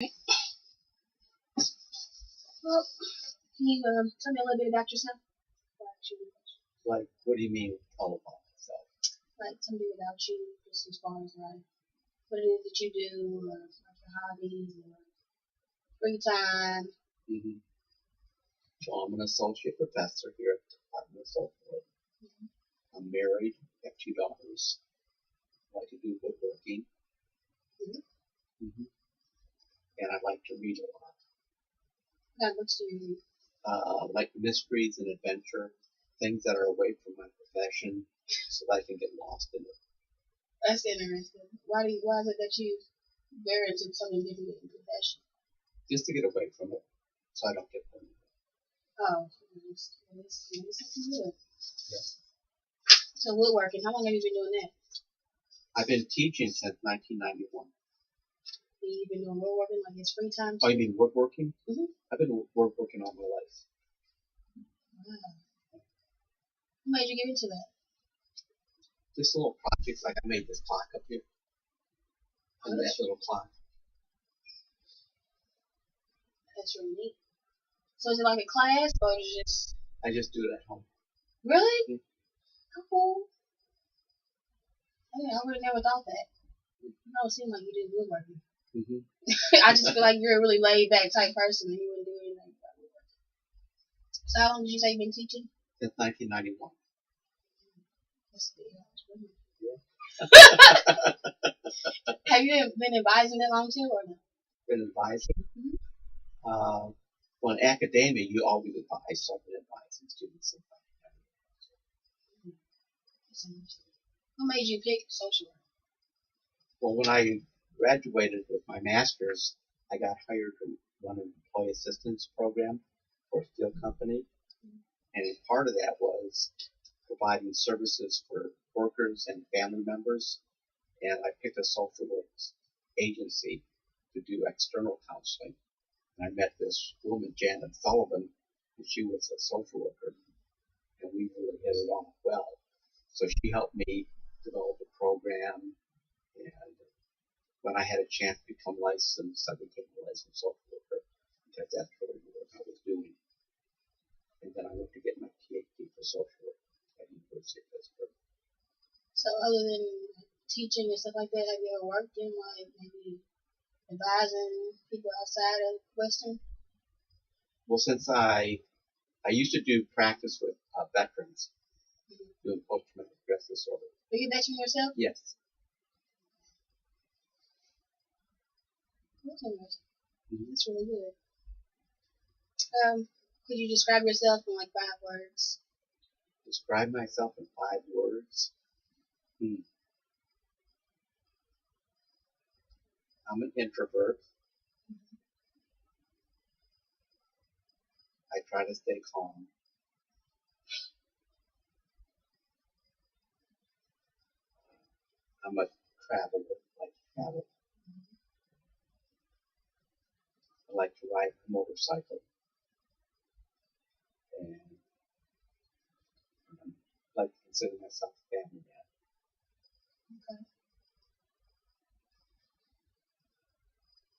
Well, can you tell me a little bit about yourself? Like, what do you mean all about myself? Like, tell me about you, just as far as like what it is that you do, or like your hobbies, or free time. Mm-hmm. So I'm an associate professor here at the Department of Social Work. Mm-hmm. I'm married, have two daughters. I like to do woodworking. Mm-hmm. And I like to read a lot. What books do you read? Like mysteries and adventure, things that are away from my profession, so that I can get lost in it. That's interesting. Why is it that you very into something different than your profession? Just to get away from it, so I don't get bored. Oh, that's good. Yeah. So woodworking, how long have you been doing that? I've been teaching since 1991. You've been doing woodworking like it's free time? Oh, you mean woodworking? Mm-hmm. I've been woodworking all my life. Wow. What made you get into that? Just little projects, like I made this clock up here. And that little clock. That's really neat. So is it like a class, or you just... I just do it at home. Really? Mm-hmm. How cool. I would have never thought that. It don't seem like you do woodworking. Mm-hmm. I just feel like you're a really laid back type person and you wouldn't do anything about woodworking. So how long did you say you've been teaching? Since 1991. That's good. Yeah. Have you been advising that long too, or no? Been advising? Mm-hmm. Well, in academia, you always advise, so I've been advising students. What made you pick social work? Well, when I graduated with my master's, I got hired to run an employee assistance program for a steel company. And part of that was providing services for workers and family members. And I picked a social work agency to do external counseling. And I met this woman, Janet Sullivan, and she was a social worker. And we really hit it off well. So she helped me develop a program. And when I had a chance to become licensed, I became a licensed social worker because that's really what I was doing. And then I went to get my PhD for social work at the University of Pittsburgh. So other than teaching and stuff like that, have you ever worked in like maybe advising people outside of Western? Well, since I used to do practice with veterans doing post-traumatic stress disorder. Were you a veteran yourself? Yes. That's interesting. Mm-hmm. That's really good. Could you describe yourself in like 5 words? Describe myself in 5 words? I'm an introvert. I try to stay calm. I'm a traveler. I like to travel. I like to ride a motorcycle. And I like to consider myself a family man. Okay.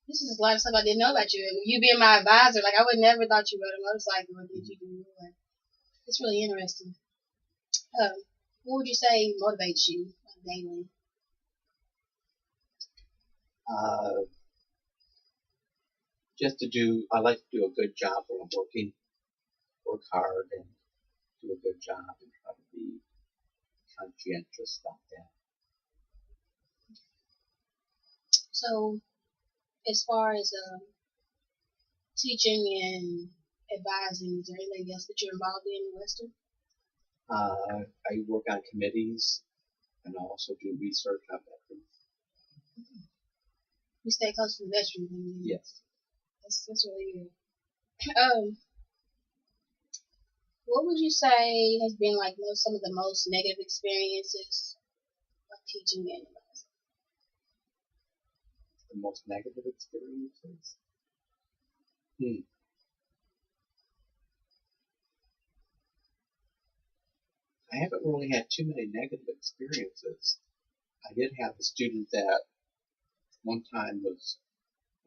This is a lot of stuff I didn't know about you. And you being my advisor, like I would never thought you rode a motorcycle or did you do like, it's really interesting. What would you say motivates you like, daily? I like to do a good job when I'm working, work hard and do a good job and try to be conscientious about that. So, as far as teaching and advising, is there anything else that you're involved in Western? I work on committees and I also do research on veterans. Mm-hmm. You stay close to the veterans. Yes. That's really good. What would you say has been like some of the most negative experiences of teaching and advising? The most negative experiences? I haven't really had too many negative experiences. I did have a student that one time was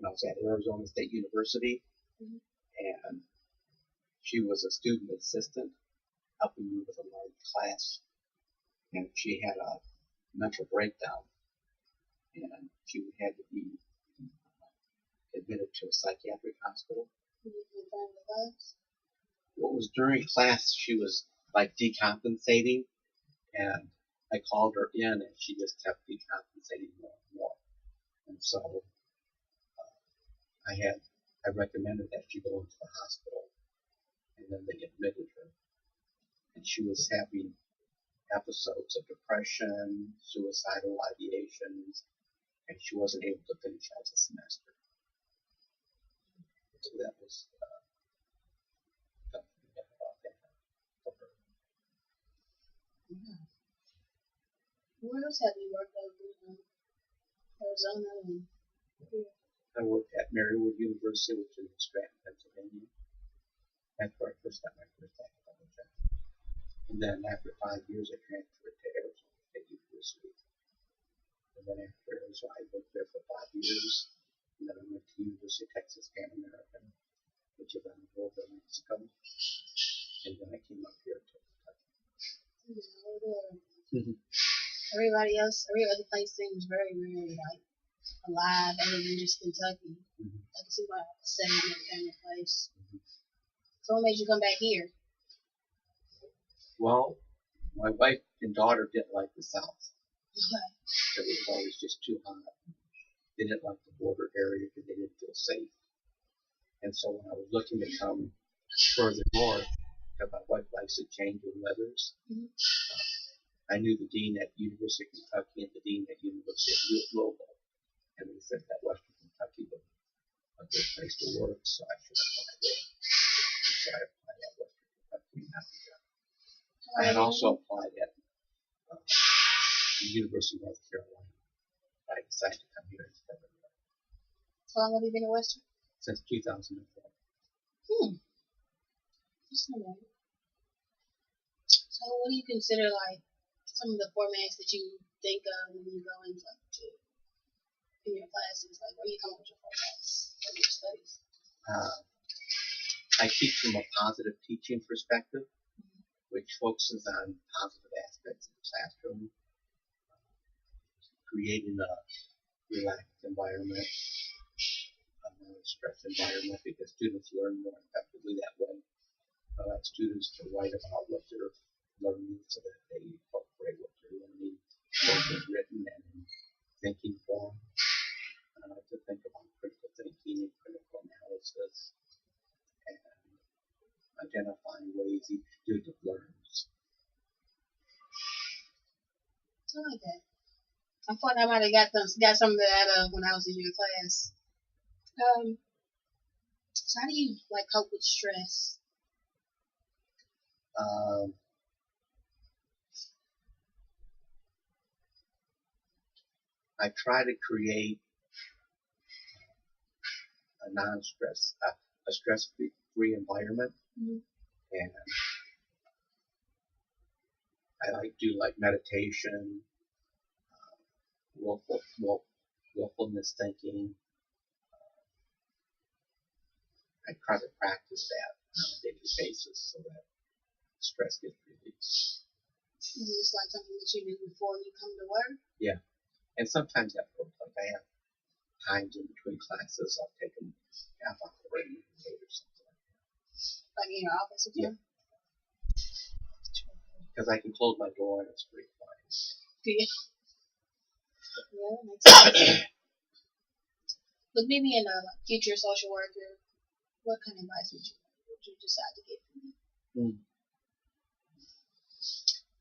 when I was at Arizona State University, Mhm. and she was a student assistant helping me with a large class, and she had a mental breakdown, and she had to be admitted to a psychiatric hospital. You can find the class. What was during class, she was like decompensating, and I called her in, and she just kept decompensating more and more. And so I recommended that she go into the hospital, and then they admitted her. And she was having episodes of depression, suicidal ideations, and she wasn't able to finish out the semester. So that was something about that for her. Yeah. Where else have you worked over in Arizona and here? I worked at Marywood University, which is in Scranton, Pennsylvania. That's where I first got my first academic job. And then after 5 years, I transferred to Arizona State University. And then after Arizona, I worked there for 5 years. And then I went to University of Texas Pan American, which is on the border of Mexico. And then I came up here to Kentucky. Everybody else, every other place seems very, very like alive other than just Kentucky. I can see why it's saying that kind of place. So what made you come back here? Well, my wife and daughter didn't like the South. Okay. It was always just too hot. They didn't like the border area because they didn't feel safe. And so when I was looking to come further north, because my wife likes to change the weathers, I knew the dean at University of Kentucky and the dean at University of Louisville, and they said that Western Kentucky was a good place to work, so I should apply there. So I applied at Western Kentucky. I had also applied at the University of North Carolina. I decided to come here instead of there. How long have you been at Western? Since 2004. That's not bad. So what do you consider like some of the formats that you think of when you go into like in your classes? Like where you come up with your formats of your studies? I teach from a positive teaching perspective, which focuses on positive aspects of the classroom, creating a relaxed environment, a non-stress environment, because students learn more effectively that way. I like students to write about what they're learning so that they incorporate what they're learning, both in written and in thinking form. I like to think about critical thinking and critical analysis and identifying ways each student learns. I like that. I thought I might have got some of that out of when I was in your class. So how do you like cope with stress? I try to create a non-stress, a stress-free environment, and I like do like meditation, willfulness thinking. I try to practice that on a daily basis so that stress gets released. Is it just like something that you do before you come to work? Yeah, and sometimes at work, like I have times in between classes, I'll take a half hour or or something like that. Like in your office or something? Because I can close my door and it's pretty quiet. Yeah. Yeah, that makes sense. With me being a future social worker, what kind of advice would you decide to give me?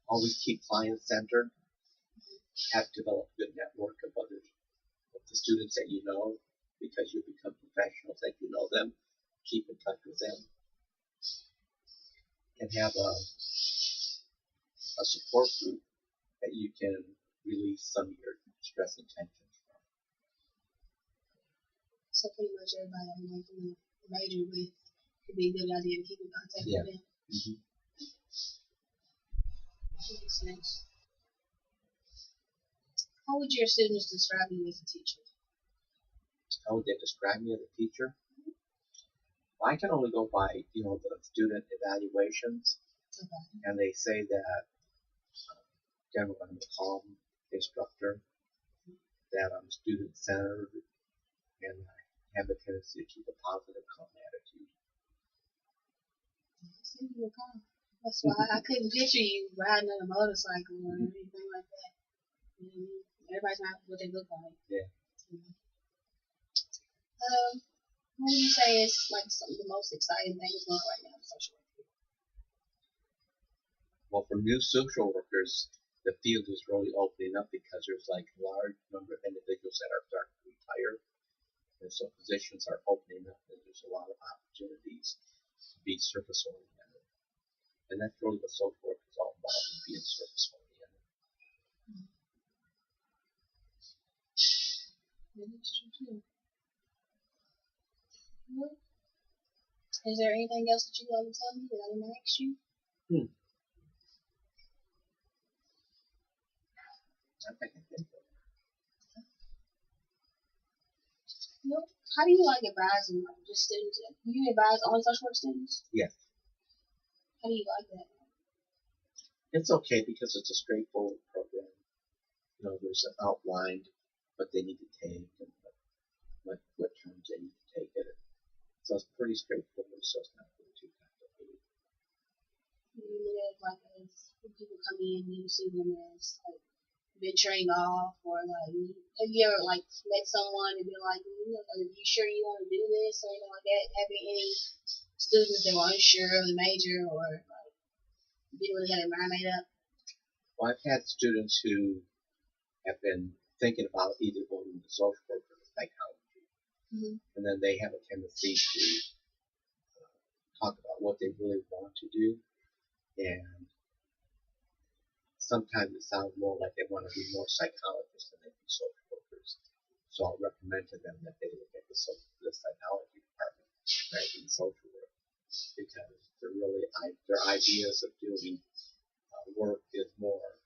Always keep client-centered. Have developed a good network of others, of the students that you know, because you become professionals that you know them. Keep in touch with them. And have a support group that you can release some of your stress and tensions from. So pretty much everybody I'm going to major with could be a good idea to keep in contact with them. Makes sense. How would your students describe you as a teacher? how would they describe me as a teacher? Well, I can only go by, the student evaluations, and they say that generally I'm a calm instructor, that I'm student-centered, and I have a tendency to keep a positive, calm attitude. That's why I couldn't picture you riding on a motorcycle or anything like that. Everybody's not what they look like. Yeah. What would you say is like some of the most exciting things going on right now in social work? Well, for new social workers, the field is really opening up because there's like a large number of individuals that are starting to retire, and so positions are opening up, and there's a lot of opportunities to be service oriented, and that's really what social work is all about, is being service oriented. That's true too. Is there anything else that you'd like to tell me that I didn't ask you? I think I think How do you like advising just students? Do you advise on social work students? Yes. How do you like that? It's okay because it's a straightforward program. There's an outline what they need to take and what terms they need to take it. So it's pretty straightforward, so it's not really too complicated. You live like as when people come in, you see them as like been trained off, or like have you ever like met someone and been like, are you sure you want to do this or anything like that? Having any students that were unsure of the major or like didn't really have their mind made up? Well, I've had students who have been thinking about either going into social work or psychology, and then they have a tendency to talk about what they really want to do, and sometimes it sounds more like they want to be more psychologists than they be social workers. So I'll recommend to them that they look at the psychology department rather than social work, because their ideas of doing work is more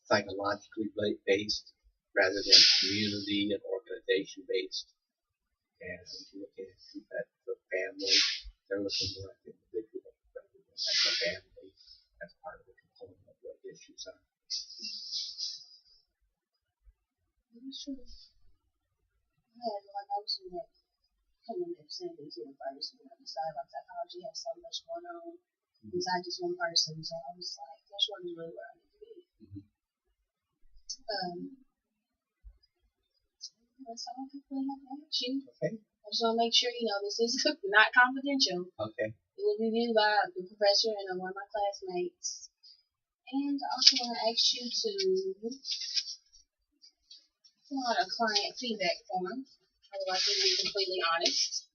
psychologically based rather than community and organization based. And looking at the family, they're looking more at the individual rather than at the family as part of the component of what issues are. That's true. I was in that coming to vicinity to the first when I decided like psychology has so much going on inside just one person. So I was like, that's what is really where I need to be. That's all I really have to ask you. Okay. I just want to make sure this is not confidential. Okay. It was reviewed by the professor and one of my classmates. And I also want to ask you to fill out a client feedback form. I would like you to be completely honest.